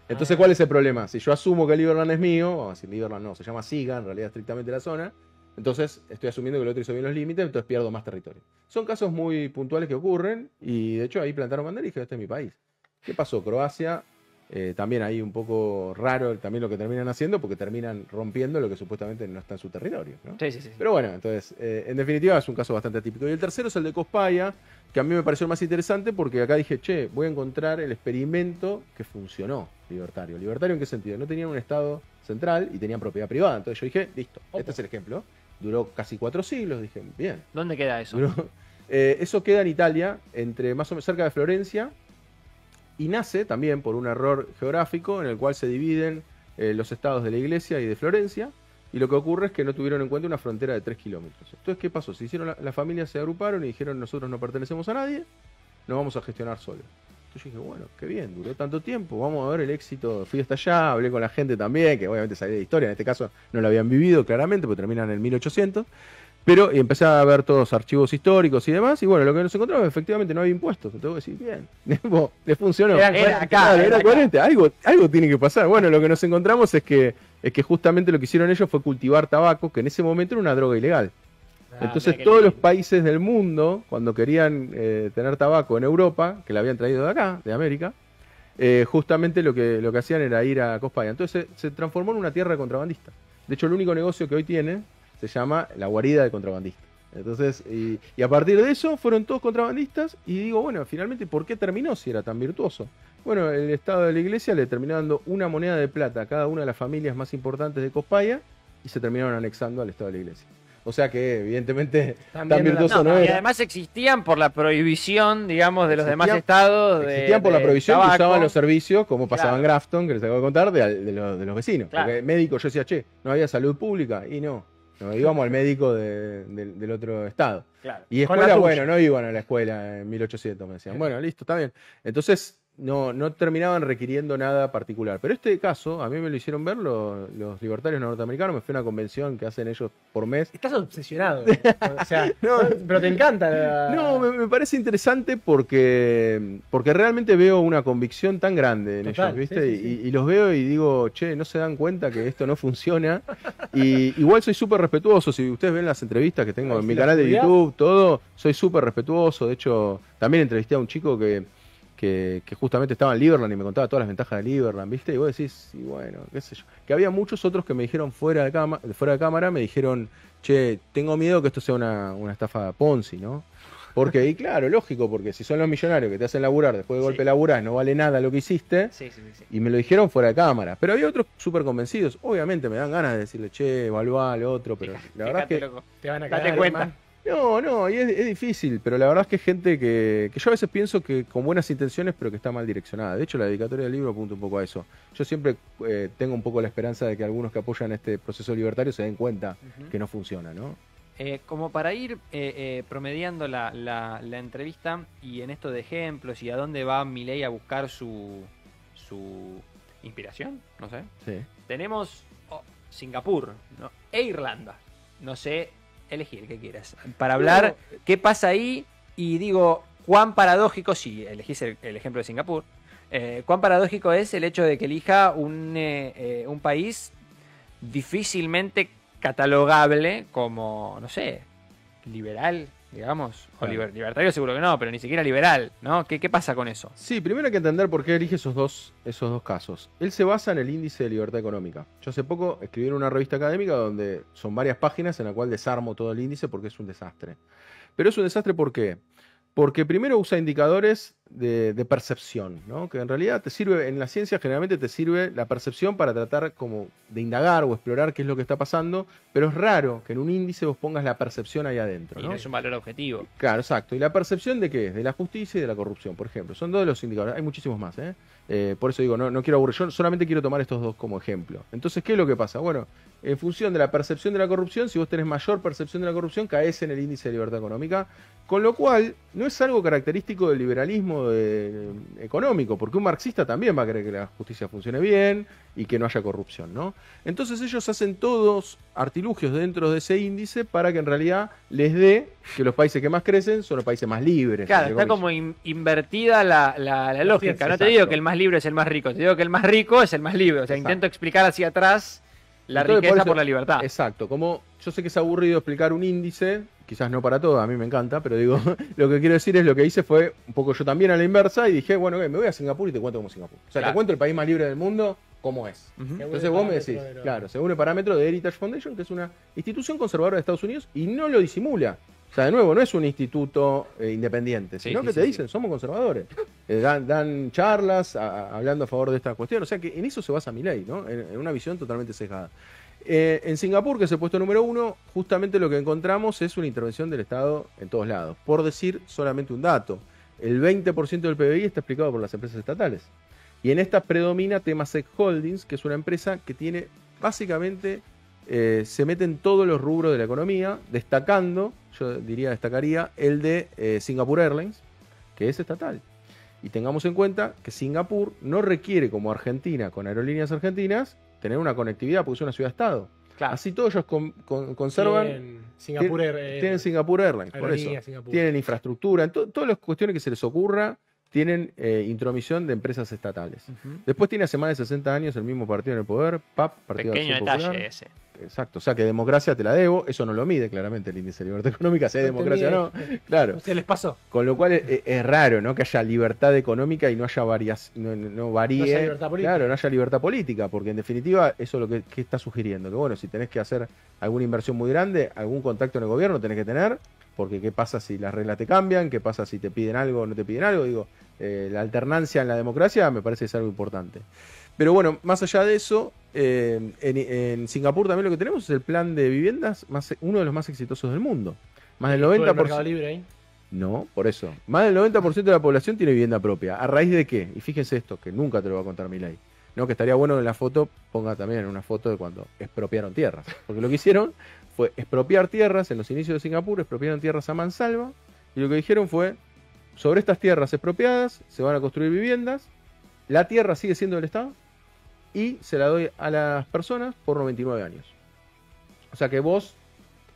Entonces, ¿cuál es el problema? Si yo asumo que Lieberland es mío, o si Lieberland no, se llama Siga, en realidad estrictamente la zona, entonces estoy asumiendo que el otro hizo bien los límites, entonces pierdo más territorio. Son casos muy puntuales que ocurren, y de hecho ahí plantaron bandera y dije, este es mi país. ¿Qué pasó? Croacia, también ahí un poco raro también lo que terminan haciendo, porque terminan rompiendo lo que supuestamente no está en su territorio, ¿no? Sí. Pero bueno, entonces, en definitiva es un caso bastante atípico. Y el tercero es el de Cospaya, que a mí me pareció más interesante porque acá dije, voy a encontrar el experimento que funcionó libertario. ¿Libertario en qué sentido? No tenían un Estado central y tenían propiedad privada. Entonces yo dije, listo, este es el ejemplo. Duró casi 4 siglos, dije, bien. ¿Dónde queda eso? Eso queda en Italia, más o menos cerca de Florencia. Y nace también por un error geográfico en el cual se dividen los estados de la Iglesia y de Florencia, y lo que ocurre es que no tuvieron en cuenta una frontera de 3 kilómetros. Entonces, ¿qué pasó? Las familias se agruparon y dijeron, nosotros no pertenecemos a nadie, nos vamos a gestionar solos. Entonces yo dije, bueno, qué bien, duró tanto tiempo, vamos a ver el éxito. Fui hasta allá, hablé con la gente también, que obviamente sabía de historia, en este caso no lo habían vivido claramente, porque terminan en el 1800. Pero empecé a ver todos los archivos históricos y demás, y bueno, lo que nos encontramos, efectivamente no había impuestos. Tengo que decir, bien, le funcionó. Era coherente, algo tiene que pasar. Bueno, lo que nos encontramos es que justamente lo que hicieron ellos fue cultivar tabaco, que en ese momento era una droga ilegal. Entonces todos los países del mundo, cuando querían tener tabaco en Europa, que la habían traído de acá, de América, justamente lo que hacían era ir a Cospaya. Entonces se transformó en una tierra de contrabandistas. De hecho, el único negocio que hoy tiene se llama la guarida de contrabandistas. Entonces, y a partir de eso fueron todos contrabandistas, y digo, bueno, finalmente, ¿por qué terminó si era tan virtuoso? Bueno, el Estado de la Iglesia le terminó dando una moneda de plata a cada una de las familias más importantes de Cospaya, y se terminaron anexando al Estado de la Iglesia. O sea que, evidentemente, tan virtuoso no era. Y además existían por la prohibición, digamos, de los demás estados. Existían por la prohibición que usaban los servicios, como pasaba en Grafton, que les acabo de contar, de los vecinos. Claro. Porque médico, yo decía, no había salud pública, y no íbamos al médico del otro estado. Claro. Y escuela, bueno, no iban a la escuela en 1800, me decían. Bueno, listo, está bien. Entonces, no terminaban requiriendo nada particular. Pero este caso, a mí me lo hicieron ver los libertarios norteamericanos. Me fui a una convención que hacen ellos por mes. Estás obsesionado. O sea, pero te encanta. No, me parece interesante porque realmente veo una convicción tan grande en ellos, ¿viste? Sí. Y los veo y digo, no se dan cuenta que esto no funciona. Y igual soy súper respetuoso. Si ustedes ven las entrevistas que tengo en mi canal de YouTube, todo, soy súper respetuoso. De hecho, también entrevisté a un chico que justamente estaba en Lieberland y me contaba todas las ventajas de Lieberland, ¿viste? Y vos decís, y bueno, qué sé yo. Que había muchos otros que me dijeron fuera de cámara, me dijeron, tengo miedo que esto sea una estafa Ponzi, ¿no? Porque, y claro, lógico, porque si son los millonarios que te hacen laburar, después de golpe laburás, no vale nada lo que hiciste, y me lo dijeron fuera de cámara. Pero había otros súper convencidos, obviamente me dan ganas de decirle, evaluá lo otro, pero la verdad es que loco. Te van a cagar, date cuenta. Man. No, y es difícil, pero la verdad es que es gente que yo a veces pienso que con buenas intenciones, pero que está mal direccionada. De hecho, la dedicatoria del libro apunta un poco a eso. Yo siempre tengo un poco la esperanza de que algunos que apoyan este proceso libertario se den cuenta que no funciona, ¿no? Como para ir promediando la entrevista y en esto de ejemplos y a dónde va Milei a buscar su inspiración, no sé. Sí. Tenemos Singapur, ¿no? E Irlanda. No sé, elegir qué quieras. Para hablar qué pasa ahí y digo, cuán paradójico, si elegís el ejemplo de Singapur, cuán paradójico es el hecho de que elija un país difícilmente catalogable como, no sé, liberal, digamos, o libertario seguro que no, pero ni siquiera liberal, ¿no? ¿Qué pasa con eso? Sí, primero hay que entender por qué elige esos dos casos. Él se basa en el índice de libertad económica. Yo hace poco escribí en una revista académica donde son varias páginas en la cual desarmo todo el índice porque es un desastre. Pero es un desastre ¿por qué? Porque primero usa indicadores de percepción, ¿no? Que en realidad te sirve, en la ciencia generalmente te sirve la percepción para tratar como de indagar o explorar qué es lo que está pasando, pero es raro que en un índice vos pongas la percepción ahí adentro, Y ¿no? no es un valor objetivo. Claro, exacto. ¿Y la percepción de qué es? De la justicia y de la corrupción, por ejemplo. Son dos de los indicadores. Hay muchísimos más, ¿eh? Por eso digo, no quiero aburrir. Yo solamente quiero tomar estos dos como ejemplo. Entonces, ¿qué es lo que pasa? Bueno, en función de la percepción de la corrupción, si vos tenés mayor percepción de la corrupción, caes en el índice de libertad económica, con lo cual no es algo característico del liberalismo económico, porque un marxista también va a querer que la justicia funcione bien y que no haya corrupción, ¿no? Entonces ellos hacen todos artilugios dentro de ese índice para que en realidad les dé que los países que más crecen son los países más libres. Claro, está como invertida la lógica. No te Exacto. digo que el más libre es el más rico, te digo que el más rico es el más libre. O sea, Exacto. intento explicar hacia atrás la Entonces, riqueza por eso- por la libertad. Exacto, como yo sé que es aburrido explicar un índice, quizás no para todo, a mí me encanta, pero digo, lo que quiero decir es lo que hice fue un poco yo también a la inversa y dije, bueno, me voy a Singapur y te cuento cómo es Singapur. O sea, Claro. te cuento el país más libre del mundo, cómo es. Ujú. Según Entonces el vos me parámetro decís, de lo- claro, según el parámetro de Heritage Foundation, que es una institución conservadora de Estados Unidos y no lo disimula. O sea, de nuevo, no es un instituto independiente, Sí, sino sí, que sí, te sí. dicen, somos conservadores. Dan charlas hablando a favor de esta cuestión. O sea, que en eso se basa mi ley, ¿no? En una visión totalmente sesgada. En Singapur, que es el puesto número 1, justamente lo que encontramos es una intervención del Estado en todos lados. Por decir solamente un dato, el 20% del PBI está explicado por las empresas estatales. Y en esta predomina Temasek Holdings, que es una empresa que tiene, básicamente, se mete en todos los rubros de la economía, destacando, yo destacaría, el de Singapore Airlines, que es estatal. Y tengamos en cuenta que Singapur no requiere, como Argentina, con aerolíneas argentinas, tener una conectividad porque es una ciudad-estado. Claro. Así todos ellos conservan. Tienen Singapur Tienen Singapore Airlines, por eso. Aerolíneas Singapur. Tienen infraestructura, todas las cuestiones que se les ocurra, tienen intromisión de empresas estatales. Ujú. Después tiene hace más de 60 años el mismo partido en el poder, PAP, Partido de Pequeño Acción detalle Popular. ese. Exacto, o sea que democracia te la debo, eso no lo mide claramente el índice de libertad económica, si hay No democracia o no, entendí. claro. ¿Se les pasó? Con lo cual es raro, ¿no? Que haya libertad económica y no haya no varíe. No haya libertad política. Claro, no haya libertad política, porque en definitiva eso es lo que está sugiriendo. Que bueno, si tenés que hacer alguna inversión muy grande, algún contacto en el gobierno tenés que tener, porque qué pasa si las reglas te cambian, qué pasa si te piden algo o no te piden algo. Digo, la alternancia en la democracia me parece que es algo importante. Pero bueno, más allá de eso, en Singapur también lo que tenemos es el plan de viviendas, uno de los más exitosos del mundo. Más del Todo el 90%. Mercado Libre ahí. No, por eso. Más del 90% de la población tiene vivienda propia. ¿A raíz de qué? Y fíjense esto, que nunca te lo va a contar mi ley. No, que estaría bueno que en la foto ponga también una foto de cuando expropiaron tierras. Porque lo que hicieron fue expropiar tierras en los inicios de Singapur, expropiaron tierras a mansalva. Y lo que dijeron fue, sobre estas tierras expropiadas se van a construir viviendas. La tierra sigue siendo del Estado y se la doy a las personas por 99 años. O sea que vos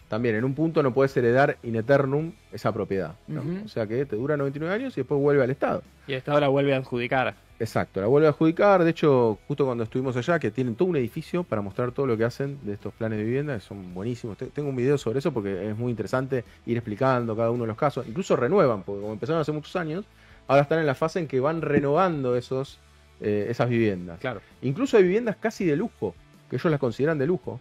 también en un punto no puedes heredar in eternum esa propiedad, ¿no? Ujú. O sea que te dura 99 años y después vuelve al Estado. Y el Estado la vuelve a adjudicar. Exacto, la vuelve a adjudicar. De hecho, justo cuando estuvimos allá, que tienen todo un edificio para mostrar todo lo que hacen de estos planes de vivienda, que son buenísimos. Tengo un video sobre eso porque es muy interesante ir explicando cada uno de los casos. Incluso renuevan, porque como empezaron hace muchos años, ahora están en la fase en que van renovando esas viviendas. Claro. Incluso hay viviendas casi de lujo, que ellos las consideran de lujo.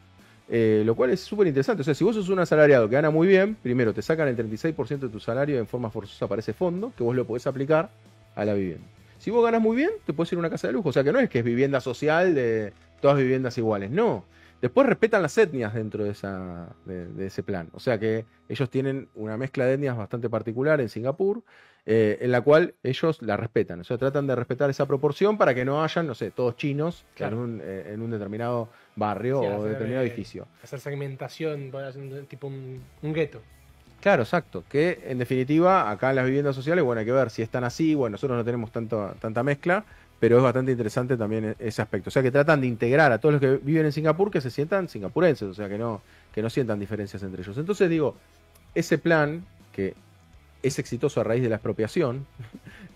Lo cual es súper interesante. O sea, si vos sos un asalariado que gana muy bien, primero te sacan el 36% de tu salario en forma forzosa para ese fondo, que vos lo podés aplicar a la vivienda. Si vos ganas muy bien, te puedes ir a una casa de lujo. O sea, que no es que es vivienda social de todas viviendas iguales. No. Después respetan las etnias dentro de ese plan. O sea que ellos tienen una mezcla de etnias bastante particular en Singapur, en la cual ellos la respetan. O sea, tratan de respetar esa proporción para que no hayan, no sé, todos chinos Claro. en un determinado barrio Sí, o hacer, determinado edificio. Hacer segmentación, poder hacer tipo un gueto. Claro, exacto. Que en definitiva, acá en las viviendas sociales, bueno, hay que ver si están así. Bueno, nosotros no tenemos tanta mezcla, pero es bastante interesante también ese aspecto. O sea, que tratan de integrar a todos los que viven en Singapur que se sientan singapurenses, o sea, que no sientan diferencias entre ellos. Entonces digo, ese plan, que es exitoso a raíz de la expropiación,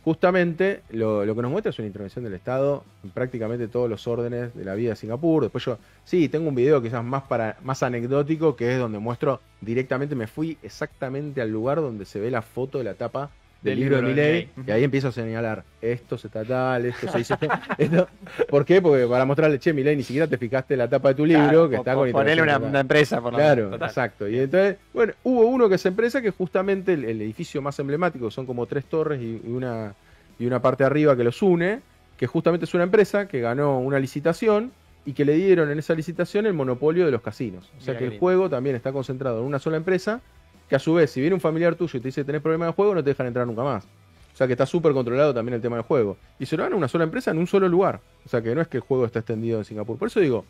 justamente lo que nos muestra es una intervención del Estado en prácticamente todos los órdenes de la vida de Singapur. Después yo, sí, tengo un video quizás más anecdótico, que es donde muestro directamente, me fui exactamente al lugar donde se ve la foto de la tapa del libro de Milei, y ahí empiezo a señalar, esto se está tal, esto se hizo esto. ¿Por qué? Porque para mostrarle, che, Milei, ni siquiera te fijaste la tapa de tu libro, claro, que está con ponerle una empresa, por claro, exacto. Y entonces, bueno, hubo uno que es empresa, que justamente el edificio más emblemático, son como 3 torres y una parte arriba que los une, que justamente es una empresa que ganó una licitación y que le dieron en esa licitación el monopolio de los casinos. O sea que el juego también está concentrado en una sola empresa, que a su vez, si viene un familiar tuyo y te dice que tenés problemas de juego, no te dejan entrar nunca más. O sea que está súper controlado también el tema del juego. Y se lo dan a una sola empresa en un solo lugar. O sea que no es que el juego está extendido en Singapur. Por eso digo,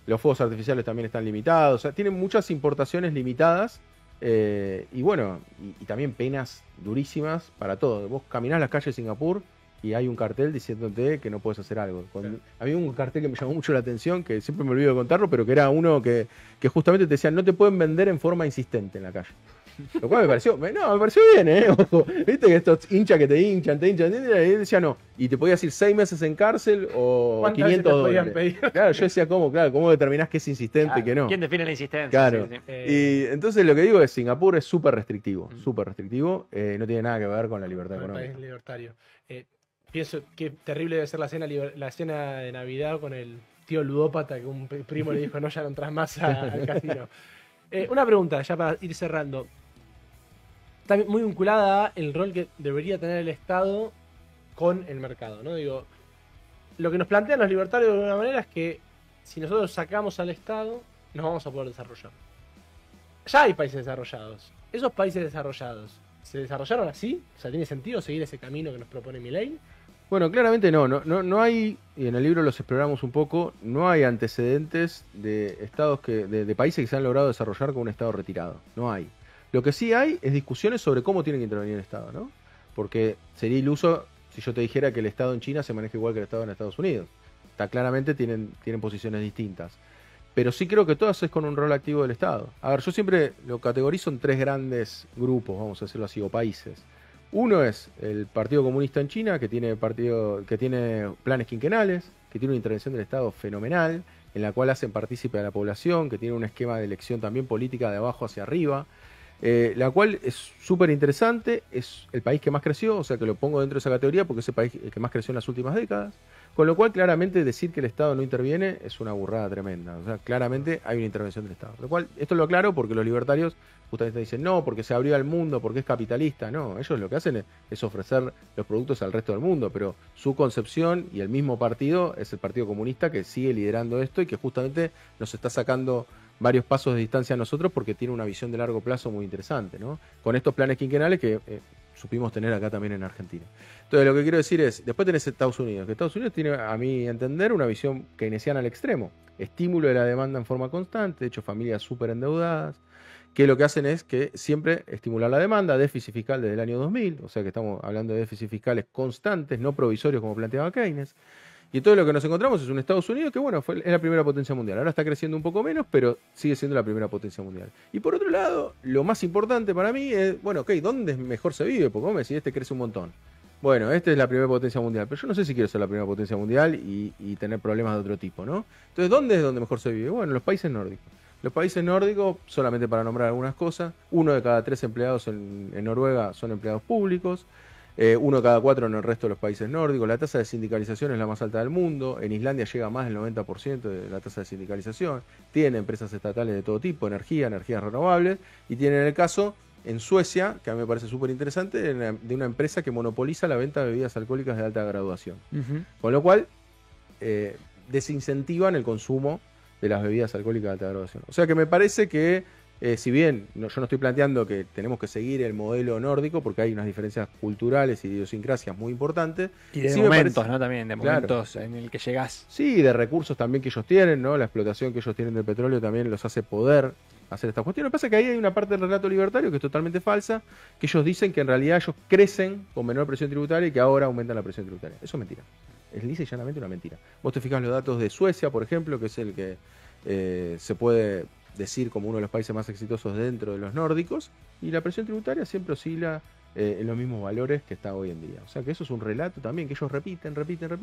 los fuegos artificiales también están limitados. O sea, tienen muchas importaciones limitadas. Y bueno, y también penas durísimas para todo. Vos caminás las calles de Singapur y hay un cartel diciéndote que no puedes hacer algo. Había un cartel que me llamó mucho la atención, que siempre me olvido de contarlo, pero que era uno que justamente te decía, no te pueden vender en forma insistente en la calle. Lo cual me pareció bien, ojo. Viste que estos hinchas que te hinchan, y él decía no. Y te podías ir 6 meses en cárcel o $500. Claro, yo decía, ¿cómo determinás que es insistente y que no? ¿Quién define la insistencia? Claro. Sí. Y entonces lo que digo es, Singapur es súper restrictivo, no tiene nada que ver con la libertad económica. País libertario. Pienso que terrible debe ser la cena de Navidad con el tío ludópata que un primo le dijo, no, ya no entras más al casino. Una pregunta, ya para ir cerrando. Está muy vinculada al rol que debería tener el Estado con el mercado, ¿no? Digo, lo que nos plantean los libertarios de alguna manera es que si nosotros sacamos al Estado, nos vamos a poder desarrollar. Ya hay países desarrollados. ¿Esos países desarrollados se desarrollaron así? O sea, ¿tiene sentido seguir ese camino que nos propone Milei? Bueno, claramente no hay, y en el libro los exploramos un poco, no hay antecedentes de estados de países que se han logrado desarrollar con un Estado retirado. No hay. Lo que sí hay es discusiones sobre cómo tiene que intervenir el Estado, ¿no? Porque sería iluso si yo te dijera que el Estado en China se maneja igual que el Estado en Estados Unidos. Claramente tienen posiciones distintas. Pero sí creo que todas es con un rol activo del Estado. A ver, yo siempre lo categorizo en 3 grandes grupos, vamos a decirlo así, o países. Uno es el Partido Comunista en China, que tiene planes quinquenales, que tiene una intervención del Estado fenomenal, en la cual hacen partícipe a la población, que tiene un esquema de elección también política de abajo hacia arriba, la cual es súper interesante, es el país que más creció, o sea que lo pongo dentro de esa categoría porque es el país que más creció en las últimas décadas, con lo cual claramente decir que el Estado no interviene es una burrada tremenda, o sea, claramente hay una intervención del Estado. Lo cual, esto lo aclaro porque los libertarios justamente dicen no, porque se abrió al mundo, porque es capitalista, no, ellos lo que hacen es ofrecer los productos al resto del mundo, pero su concepción y el mismo partido es el Partido Comunista que sigue liderando esto y que justamente nos está sacando varios pasos de distancia a nosotros porque tiene una visión de largo plazo muy interesante, ¿no? Con estos planes quinquenales que supimos tener acá también en Argentina. Entonces lo que quiero decir es, después tenés Estados Unidos, que Estados Unidos tiene, a mi entender, una visión keynesiana al extremo, estímulo de la demanda en forma constante, de hecho familias súper endeudadas, que lo que hacen es que siempre estimular la demanda, déficit fiscal desde el año 2000, o sea que estamos hablando de déficits fiscales constantes, no provisorios como planteaba Keynes. Y entonces lo que nos encontramos es un Estados Unidos que, bueno, es la primera potencia mundial. Ahora está creciendo un poco menos, pero sigue siendo la primera potencia mundial. Y por otro lado, lo más importante para mí es, bueno, ok, ¿dónde mejor se vive? Porque vos me decís, este crece un montón. Bueno, esta es la primera potencia mundial, pero yo no sé si quiero ser la primera potencia mundial y tener problemas de otro tipo, ¿no? Entonces, ¿dónde es donde mejor se vive? Bueno, en los países nórdicos. Los países nórdicos, solamente para nombrar algunas cosas, 1 de cada 3 empleados en Noruega son empleados públicos. 1 de cada 4 en el resto de los países nórdicos. La tasa de sindicalización es la más alta del mundo. En Islandia llega a más del 90% de la tasa de sindicalización. Tiene empresas estatales de todo tipo, energías renovables. Y tiene en el caso, en Suecia, que a mí me parece súper interesante, de una empresa que monopoliza la venta de bebidas alcohólicas de alta graduación. Con lo cual, desincentivan el consumo de las bebidas alcohólicas de alta graduación. O sea que me parece que si bien yo no estoy planteando que tenemos que seguir el modelo nórdico, porque hay unas diferencias culturales y idiosincrasias muy importantes. Y de momentos, ¿no? También, de momentos en el que llegás. Sí, de recursos también que ellos tienen, ¿no? La explotación que ellos tienen del petróleo también los hace poder hacer estas cuestiones. Lo que pasa es que ahí hay una parte del relato libertario que es totalmente falsa, que ellos dicen que en realidad ellos crecen con menor presión tributaria y que ahora aumentan la presión tributaria. Eso es mentira. Es lisa y llanamente una mentira. Vos te fijas los datos de Suecia, por ejemplo, que es el que se puede decir como uno de los países más exitosos dentro de los nórdicos, y la presión tributaria siempre oscila en los mismos valores que está hoy en día. O sea que eso es un relato también que ellos repiten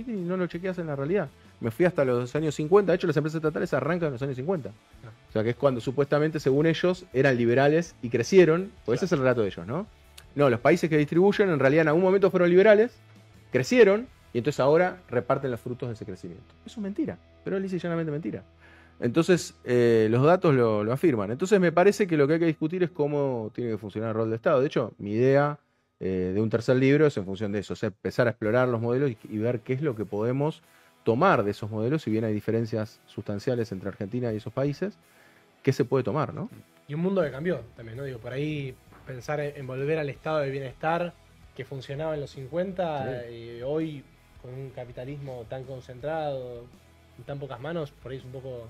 y no lo chequeas en la realidad. Me fui hasta los años 50, de hecho las empresas estatales arrancan en los años 50. O sea que es cuando supuestamente, según ellos, eran liberales y crecieron, pues ese es el relato de ellos, ¿no? No, los países que distribuyen en realidad en algún momento fueron liberales, crecieron y entonces ahora reparten los frutos de ese crecimiento. Eso es mentira, pero es lisa y llanamente mentira. Entonces, los datos lo afirman. Entonces, me parece que lo que hay que discutir es cómo tiene que funcionar el rol del Estado. De hecho, mi idea de un tercer libro es en función de eso, o sea, empezar a explorar los modelos y ver qué es lo que podemos tomar de esos modelos, si bien hay diferencias sustanciales entre Argentina y esos países, qué se puede tomar, ¿no? Y un mundo que cambió también, ¿no? Digo, por ahí pensar en volver al estado de bienestar que funcionaba en los 50 Sí. y hoy con un capitalismo tan concentrado en tan pocas manos, por ahí es un poco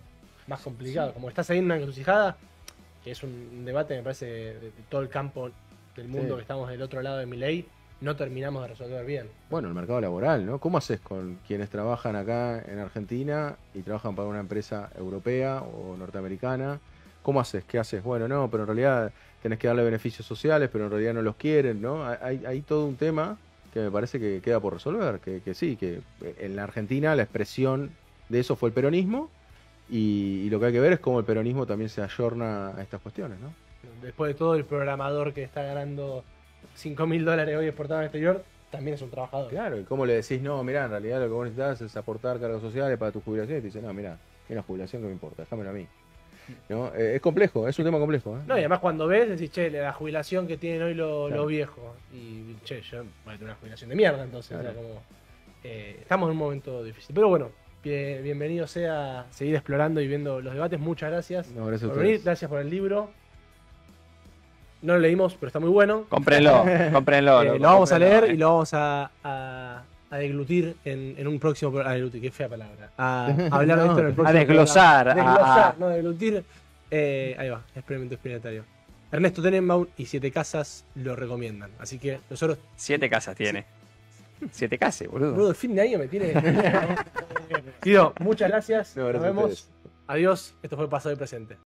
más complicado. Como estás ahí en una encrucijada, que es un debate, me parece, de todo el campo del mundo, Sí. que estamos del otro lado de mi ley, no terminamos de resolver bien. Bueno, el mercado laboral, ¿no? ¿Cómo haces con quienes trabajan acá en Argentina y trabajan para una empresa europea o norteamericana? ¿Cómo haces? ¿Qué haces? Bueno, no, pero en realidad tenés que darle beneficios sociales, pero en realidad no los quieren, ¿no? Hay todo un tema que me parece que queda por resolver, que sí, que en la Argentina la expresión de eso fue el peronismo y lo que hay que ver es cómo el peronismo también se ayorna a estas cuestiones, ¿no? Después de todo, el programador que está ganando $5.000 hoy exportado al exterior, también es un trabajador. Claro, y cómo le decís, no, mirá, en realidad lo que vos necesitas es aportar cargos sociales para tu jubilación, y te dice, no, mirá, es una jubilación que me importa, déjamelo a mí. ¿No? Es complejo, es un tema complejo. ¿Eh? No, y además cuando ves, decís, che, la jubilación que tienen hoy los Claro. viejos. Y, che, yo voy a tener una jubilación de mierda, entonces. Claro. O sea, como, estamos en un momento difícil. Pero bueno, bienvenido sea seguir explorando y viendo los debates. Muchas gracias No, gracias a por venir. ustedes. Gracias por el libro. No lo leímos, pero está muy bueno. Cómprenlo, cómprenlo. Lo vamos a leer y lo vamos a deglutir en un próximo programa. Deglutir, qué fea palabra. A hablar de esto en el próximo A desglosar. programa. Desglosar, no deglutir. Ahí va, experimento experimental. Ernesto Tenenbaum y Siete Casas lo recomiendan. Así que nosotros. 7 casas tiene. 7 casas, boludo. Boludo, el fin de año me tiene. Guido, muchas gracias. No, Nos gracias a vemos. ustedes. Adiós. Esto fue Pasado y Presente.